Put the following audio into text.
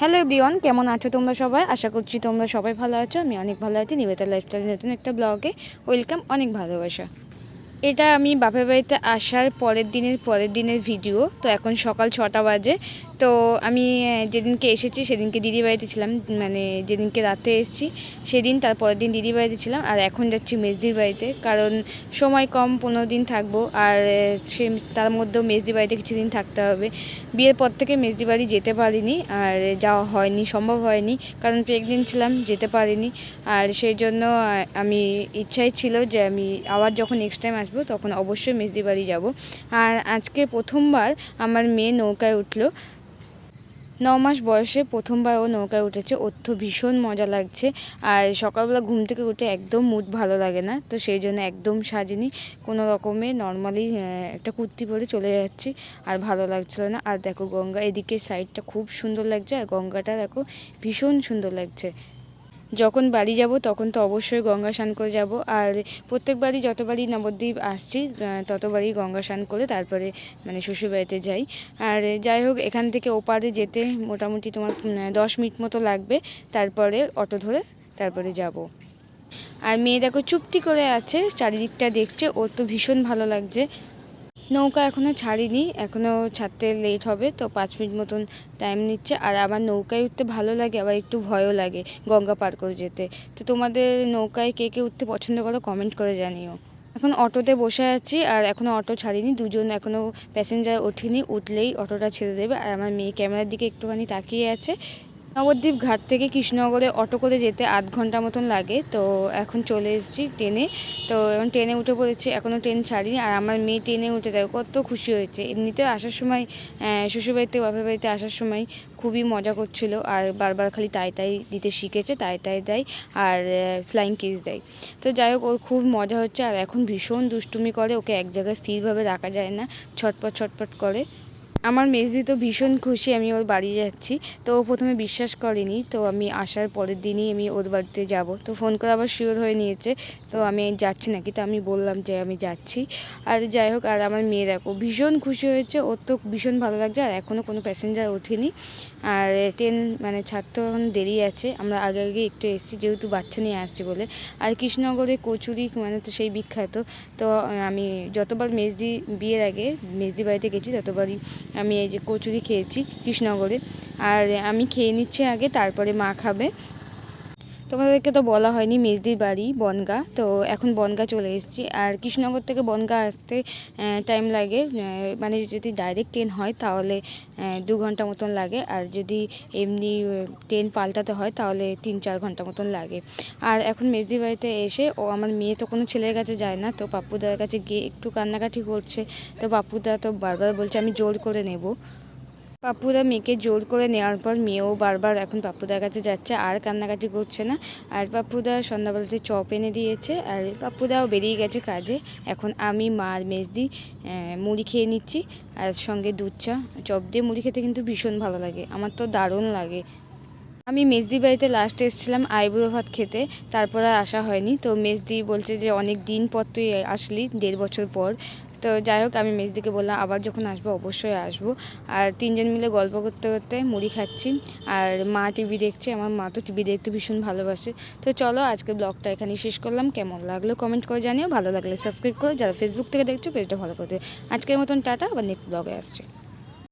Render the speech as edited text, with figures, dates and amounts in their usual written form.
Hello everyone, কেমন আছো তোমরা সবাই? আশা করছি তোমরা সবাই ভালো আছো। আমি অনেক ভালো আছি। নিবেতা লাইফস্টাইলের নতুন একটা ব্লগে ওয়েলকাম, অনেক ভালোবাসা। এটা আমি বাপের বাড়িতে আসার পরের দিনের ভিডিও। তো এখন সকাল 6টা বাজে। তো আমি যেদিনকে এসেছি সেদিনকে দিদি বাড়িতে ছিলাম, মানে যেদিনকে রাতে এসেছি সেদিন, তার পরের দিন দিদি বাড়িতে ছিলাম। আর এখন যাচ্ছি মেজদির বাড়িতে, কারণ সময় কম, 15 দিন থাকবো। আর সে তার মধ্যেও মেজদি বাড়িতে কিছুদিন থাকতে হবে। বিয়ের পর থেকে মেজদি বাড়ি যেতে পারিনি, আর যাওয়া হয়নি, সম্ভব হয়নি, কারণ প্রেগনেন্ট ছিলাম, যেতে পারিনি। আর সেই জন্য আমি ইচ্ছাই ছিল যে আমি আবার যখন নেক্সট টাইম আসবো তখন অবশ্যই মেজদি বাড়ি যাব। আর আজকে প্রথমবার আমার মেয়ে নৌকায় উঠলো। 9 মাস বয়সে প্রথমবার ও নৌকায় উঠেছে। ওর তো ভীষণ মজা লাগছে। আর সকালবেলা ঘুম থেকে উঠে একদম মুড ভালো লাগে না, তো সেই জন্য একদম সাজিনি, কোনো রকমে নর্মালি একটা কুর্তি পরে চলে যাচ্ছি। আর ভালো লাগছিল না। আর দেখো গঙ্গা, এদিকে সাইডটা খুব সুন্দর লাগছে, আর গঙ্গাটা দেখো ভীষণ সুন্দর লাগছে। যখন বাড়ি যাব তখন তো অবশ্যই গঙ্গা স্নান করে যাব। আর প্রত্যেকবারই যতবারই নবদ্বীপ আসছি ততবারই গঙ্গা স্নান করে তারপরে মানে শ্বশুরবাড়িতে যাই। আর যাই হোক, এখান থেকে ওপারে যেতে মোটামুটি তোমার 10 মিনিট মতো লাগবে। তারপরে অটো ধরে তারপরে যাব। আর মেয়ে দেখো চুপটি করে আছে, চারিদিকটা দেখছে, ওর তো ভীষণ ভালো লাগছে। নৌকা এখনও ছাড়িনি, এখনও ছাড়তে লেট হবে, তো 5 মিনিট মতন টাইম নিচ্ছে। আর আমার নৌকায় উঠতে ভালো লাগে, আবার একটু ভয়ও লাগে গঙ্গা পার করে যেতে। তো তোমাদের নৌকায় কে কে উঠতে পছন্দ করো কমেন্ট করে জানিও। এখন অটোতে বসে আছি, আর এখনও অটো ছাড়িনি, দুজন এখনও প্যাসেঞ্জার ওঠেনি, উঠলেই অটোটা ছেড়ে দেবে। আর আমার মেয়ে ক্যামেরার দিকে একটুখানি তাকিয়ে আছে। নবদ্বীপ ঘাট থেকে কৃষ্ণনগরে অটো করে যেতে 8 ঘন্টা মতন লাগে। তো এখন চলে এসেছি ট্রেনে। তো এখন ট্রেনে উঠে পড়েছি, এখনও ট্রেন ছাড়িনি। আর আমার মেয়ে ট্রেনে উঠে দেয়, কত খুশি হয়েছে। এমনিতেও আসার সময় শ্বশুরবাড়িতে বাপের বাড়িতে আসার সময় খুবই মজা করছিল, আর বারবার খালি তাই তাই দিতে শিখেছে, তাই তাই দেয়, আর ফ্লাইং কিস দেয়। তো যাই হোক, ওর খুব মজা হচ্ছে। আর এখন ভীষণ দুষ্টুমি করে, ওকে এক জায়গায় স্থিরভাবে রাখা যায় না, ছটপট ছটপট করে। আমার মেজদি তো ভীষণ খুশি আমি ওর বাড়ি যাচ্ছি। তো ও প্রথমে বিশ্বাস করেনি, তো আমি আসার পরের দিনই আমি ওর বাড়িতে যাব। তো ফোন করে আবার শিওর হয়ে নিয়েছে তো আমি যাচ্ছি নাকি। তো আমি বললাম যে আমি যাচ্ছি। আর যাই হোক, আর আমার মেয়ে দেখো ভীষণ খুশি হয়েছে, ওর তো ভীষণ ভালো লাগছে। আর এখনও কোনো প্যাসেঞ্জার ওঠেনি, আর ট্রেন মানে ছাড়তে এখন দেরি আছে। আমরা আগে আগে একটু এসেছি, যেহেতু বাচ্চা নিয়ে আসছি বলে। আর কৃষ্ণনগরে কচুরি মানে তো সেই বিখ্যাত। তো আমি যতবার মেজদি বিয়ের আগে মেজদি বাড়িতে গেছি ততবারই আমি এই যে কচুরি খেয়েছি কৃষ্ণনগরে। আর আমি খেয়ে নিচ্ছি আগে, তারপরে মা খাবে। তোমাদেরকে তো বলা হয়নি মেজদির বাড়ি বনগাঁ, তো এখন বনগাঁ চলে এসেছি। আর কৃষ্ণনগর থেকে বনগাঁ আসতে টাইম লাগে, মানে যদি ডাইরেক্ট ট্রেন হয় তাহলে 2 ঘন্টা মতন লাগে, আর যদি এমনি ট্রেন পাল্টাতে হয় তাহলে 3-4 ঘন্টা মতন লাগে। আর এখন মেজদির বাড়িতে এসে আমার মেয়ে তো কোনো ছেলের কাছে যায় না, তো পাপ্পুদার কাছে গিয়ে একটু কান্নাকাটি করছে। তো পাপ্পুদা তো বারবার বলছে আমি জোর করে নেব। পাপ্পুদা মেয়েকে জোর করে নেওয়ার পর মেয়েও বারবার এখন পাপ্পুদার কাছে যাচ্ছে, আর কান্নাকাটি করছে না। আর পাপ্পুদা সন্ধ্যাবেলাতে চপ এনে দিয়েছে, আর পাপ্পুদাও বেরিয়ে গেছে কাজে। এখন আমি, মা আর মেজদি মুড়ি খেয়ে নিচ্ছি, আর সঙ্গে দুধ চা। চপ দিয়ে মুড়ি খেতে কিন্তু ভীষণ ভালো লাগে, আমার তো দারুণ লাগে। আমি মেজদি বাড়িতে লাস্ট এসেছিলাম আইবুড়ো ভাত খেতে, তারপর আর আসা হয়নি। তো মেজদি বলছে যে অনেক দিন পর তুই আসলি, 1.5 বছর পর। তো যাই হোক, আমি মেজদিকে বললাম আবার যখন আসবো অবশ্যই আসবো। আর 3জন মিলে গল্প করতে করতে মুড়ি খাচ্ছি। আর মা টিভি দেখছে, আমার মা তো টিভি দেখতে ভীষণ ভালোবাসে। তো চলো আজকে ব্লগটা এখানেই শেষ করলাম। কেমন লাগলো কমেন্ট করে জানিও, ভালো লাগলে সাবস্ক্রাইব করো, যারা ফেসবুক থেকে দেখছো পেজটা ভালো করে দিও। আজকের মতন টাটা, আবার নেক্সট ব্লগে আসছে।